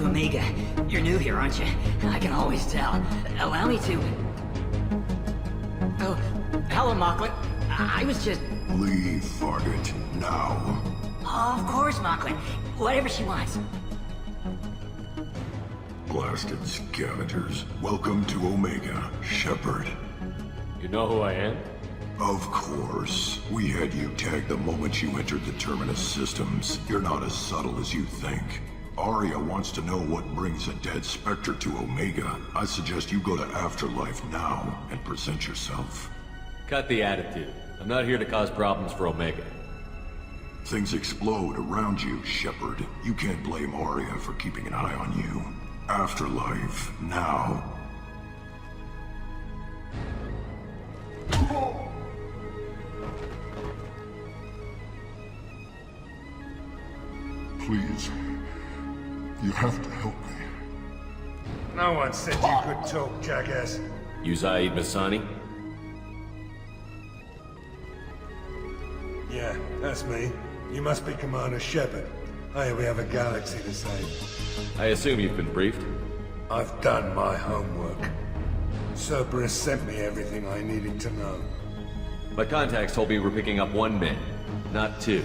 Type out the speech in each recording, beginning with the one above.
Omega. You're new here, aren't you? I can always tell. Allow me to... Oh, hello, Mocklin. I was just... Leave, Fargate, now. Oh, of course, Mocklin. Whatever she wants. Blasted scavengers. Welcome to Omega, Shepard. You know who I am? Of course. We had you tagged the moment you entered the Terminus systems. You're not as subtle as you think. Arya wants to know what brings a dead Spectre to Omega. I suggest you go to Afterlife now and present yourself. Cut the attitude. I'm not here to cause problems for Omega. Things explode around you, Shepard. You can't blame Arya for keeping an eye on you. Afterlife, now. Please, you have to help me. No one said you could talk, jackass. You Zaid Masani? Yeah, that's me. You must be Commander Shepard. Hey, we have a galaxy to save. I assume you've been briefed? I've done my homework. Cerberus sent me everything I needed to know. My contacts told me we're picking up one man, not two.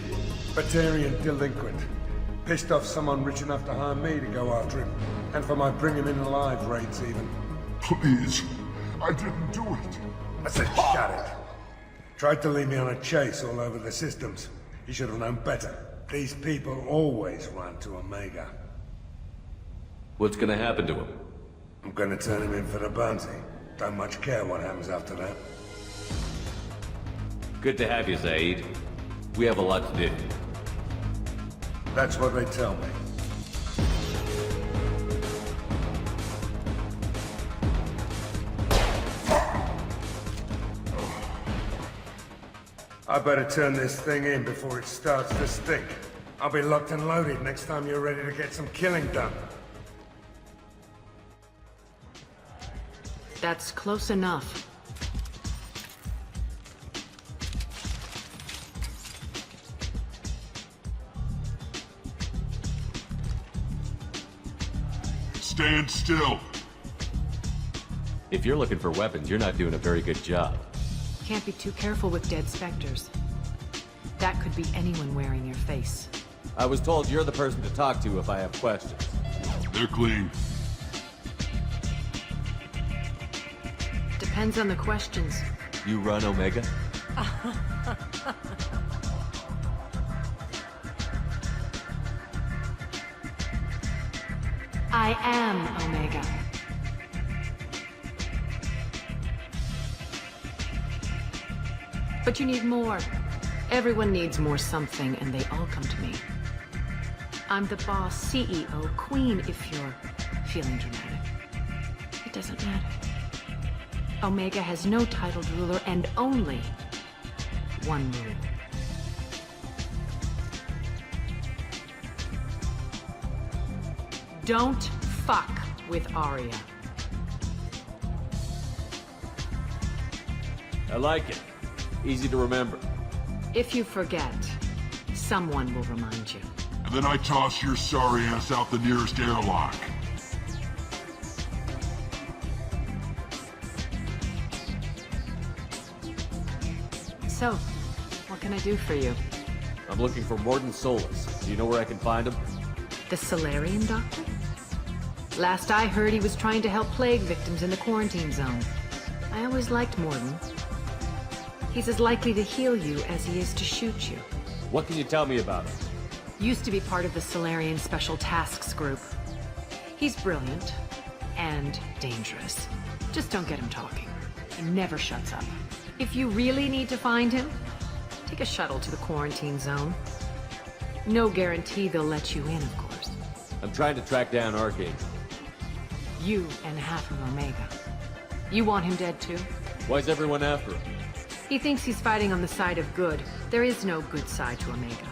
Batarian delinquent. Pissed off someone rich enough to hire me to go after him. And for my bring him in alive raids even. Please, I didn't do it. I said shut it. Tried to lead me on a chase all over the systems. He should have known better. These people always run to Omega. What's gonna happen to him? I'm gonna turn him in for the bounty. Don't much care what happens after that. Good to have you, Zaid. We have a lot to do. That's what they tell me. I better turn this thing in before it starts to stink. I'll be locked and loaded next time you're ready to get some killing done. That's close enough. Stand still. If you're looking for weapons, you're not doing a very good job. Can't be too careful with dead specters. That could be anyone wearing your face. I was told you're the person to talk to if I have questions. They're clean. Depends on the questions. You run Omega? I am Omega. But you need more. Everyone needs more something, and they all come to me. I'm the boss, CEO, queen, if you're feeling dramatic. It doesn't matter. Omega has no titled ruler and only one rule. Don't fuck with Arya. I like it. Easy to remember. If you forget, someone will remind you. And then I toss your sorry ass out the nearest airlock. So, what can I do for you? I'm looking for Mordin Solus. Do you know where I can find him? The Solarian doctor? Last I heard, he was trying to help plague victims in the quarantine zone. I always liked Mordin. He's as likely to heal you as he is to shoot you. What can you tell me about him? Used to be part of the Solarian Special Tasks Group. He's brilliant and dangerous. Just don't get him talking. He never shuts up. If you really need to find him, take a shuttle to the quarantine zone. No guarantee they'll let you in, of course. I'm trying to track down Archangel. You and half of Omega. You want him dead too? Why's everyone after him? He thinks he's fighting on the side of good. There is no good side to Omega.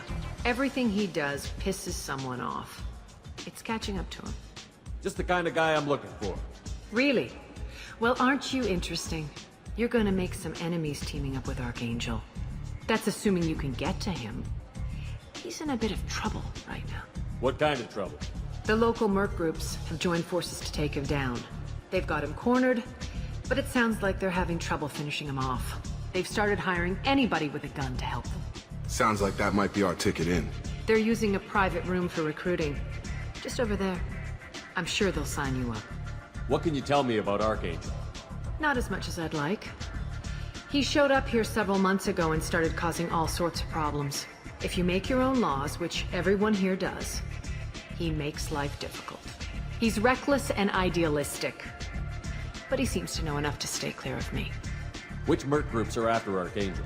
Everything he does pisses someone off. It's catching up to him. Just the kind of guy I'm looking for. Really? Well, aren't you interesting? You're gonna make some enemies teaming up with Archangel. That's assuming you can get to him. He's in a bit of trouble right now. What kind of trouble? The local merc groups have joined forces to take him down. They've got him cornered, but it sounds like they're having trouble finishing him off. They've started hiring anybody with a gun to help them. Sounds like that might be our ticket in. They're using a private room for recruiting. Just over there. I'm sure they'll sign you up. What can you tell me about Archangel? Not as much as I'd like. He showed up here several months ago and started causing all sorts of problems. If you make your own laws, which everyone here does, he makes life difficult. He's reckless and idealistic. But he seems to know enough to stay clear of me. Which merc groups are after Archangel?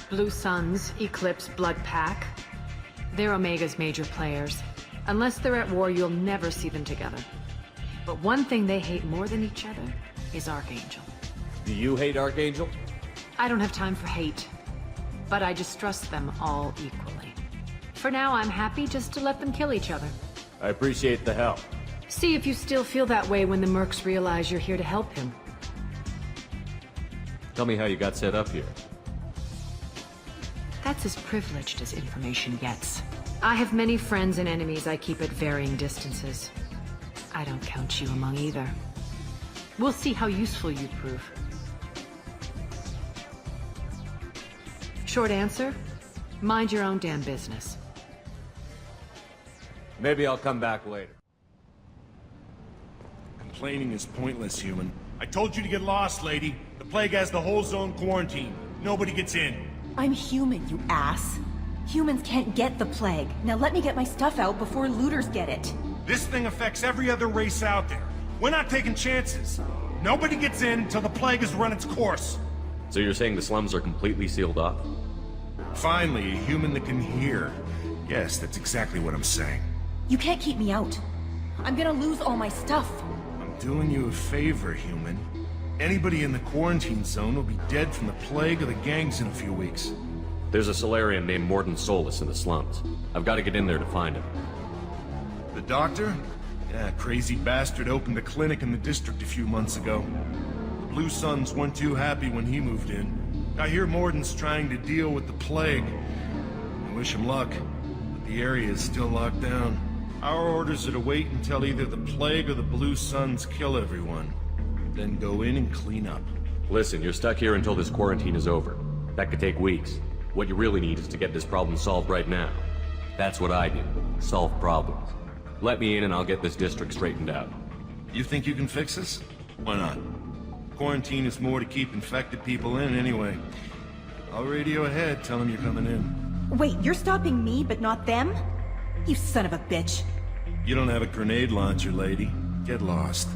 Blue Suns, Eclipse, Blood Pack. They're Omega's major players. Unless they're at war, you'll never see them together. But one thing they hate more than each other is Archangel. Do you hate Archangel? I don't have time for hate, but I distrust them all equally. For now, I'm happy just to let them kill each other. I appreciate the help. See if you still feel that way when the mercs realize you're here to help him. Tell me how you got set up here. That's as privileged as information gets. I have many friends and enemies I keep at varying distances. I don't count you among either. We'll see how useful you prove. Short answer? Mind your own damn business. Maybe I'll come back later. Complaining is pointless, human. I told you to get lost, lady. The plague has the whole zone quarantined. Nobody gets in. I'm human, you ass. Humans can't get the plague. Now let me get my stuff out before looters get it. This thing affects every other race out there. We're not taking chances. Nobody gets in until the plague has run its course. So you're saying the slums are completely sealed off? Finally, a human that can hear. Yes, that's exactly what I'm saying. You can't keep me out. I'm gonna lose all my stuff. I'm doing you a favor, human. Anybody in the quarantine zone will be dead from the plague or the gangs in a few weeks. There's a Solarian named Morden Solus in the slums. I've got to get in there to find him. The doctor? Yeah, crazy bastard opened a clinic in the district a few months ago. The Blue Suns weren't too happy when he moved in. I hear Morden's trying to deal with the plague. I wish him luck, but the area is still locked down. Our orders are to wait until either the plague or the Blue Suns kill everyone. Then go in and clean up. Listen, you're stuck here until this quarantine is over. That could take weeks. What you really need is to get this problem solved right now. That's what I do. Solve problems. Let me in and I'll get this district straightened out. You think you can fix this? Why not? Quarantine is more to keep infected people in anyway. I'll radio ahead, tell them you're coming in. Wait, you're stopping me, but not them? You son of a bitch. You don't have a grenade launcher, lady. Get lost.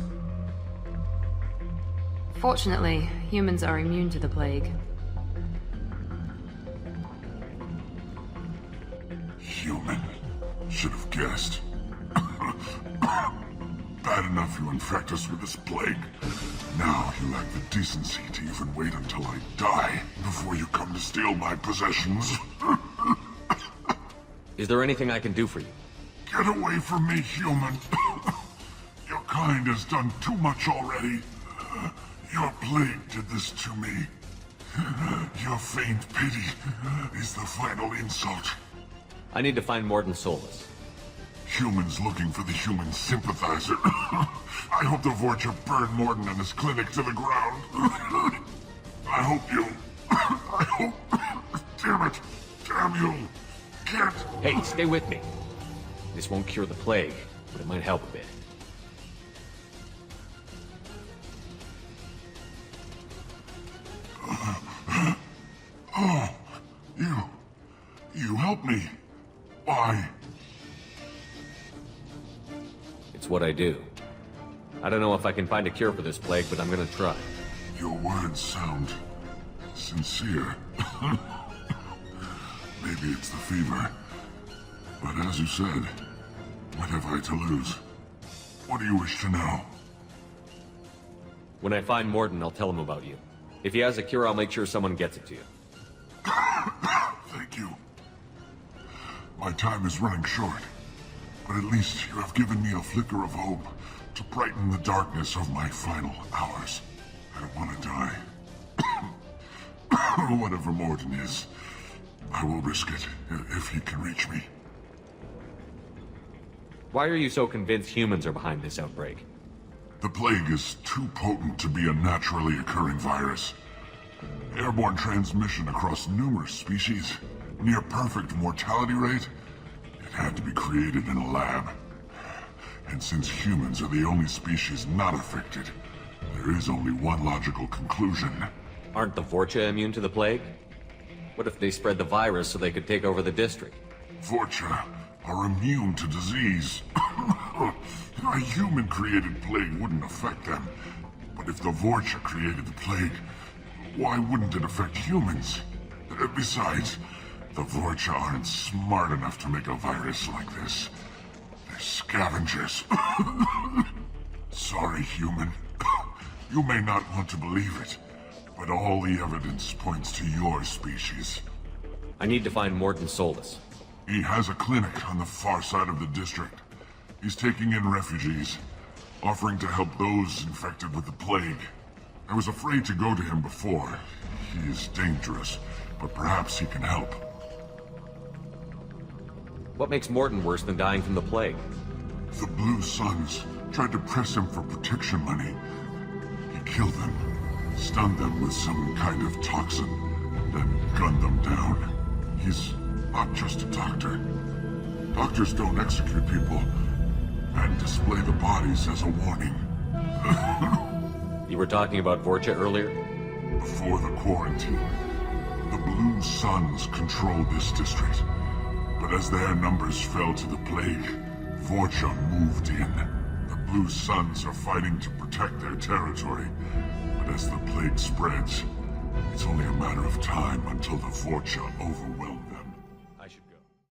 Fortunately, humans are immune to the plague. Human. Should have guessed. Bad enough you infect us with this plague. Now you lack the decency to even wait until I die before you come to steal my possessions. Is there anything I can do for you? Get away from me, human. Your kind has done too much already. Your plague did this to me. Your faint pity is the final insult. I need to find Morden Solus. Humans looking for the human sympathizer. I hope the Vorcha burn Morden and his clinic to the ground. I hope you... I hope... Damn it. Damn you. Can't... Hey, stay with me. This won't cure the plague, but it might help a bit. Oh, you help me. Why? It's what I do. I don't know if I can find a cure for this plague, but I'm gonna try. Your words sound sincere. Maybe it's the fever. But as you said, what have I to lose? What do you wish to know? When I find Morden, I'll tell him about you. If he has a cure, I'll make sure someone gets it to you. Thank you. My time is running short, but at least you have given me a flicker of hope to brighten the darkness of my final hours. I don't want to die. Whatever Morden is, I will risk it if he can reach me. Why are you so convinced humans are behind this outbreak? The plague is too potent to be a naturally occurring virus. Airborne transmission across numerous species, near perfect mortality rate. It had to be created in a lab. And since humans are the only species not affected, there is only one logical conclusion. Aren't the Vorcha immune to the plague? What if they spread the virus so they could take over the district? Vorcha are immune to disease. A human-created plague wouldn't affect them. But if the Vorcha created the plague, why wouldn't it affect humans? Besides, the Vorcha aren't smart enough to make a virus like this. They're scavengers. Sorry, human. You may not want to believe it, but all the evidence points to your species. I need to find Morton Soltis. He has a clinic on the far side of the district. He's taking in refugees, offering to help those infected with the plague. I was afraid to go to him before. He is dangerous, but perhaps he can help. What makes Morton worse than dying from the plague? The Blue Suns tried to press him for protection money. He killed them, stunned them with some kind of toxin, then gunned them down. He's not just a doctor. Doctors don't execute people and display the bodies as a warning. You were talking about Vorcha earlier? Before the quarantine, the Blue Suns controlled this district. But as their numbers fell to the plague, Vorcha moved in. The Blue Suns are fighting to protect their territory. But as the plague spreads, it's only a matter of time until the Vorcha overwhelm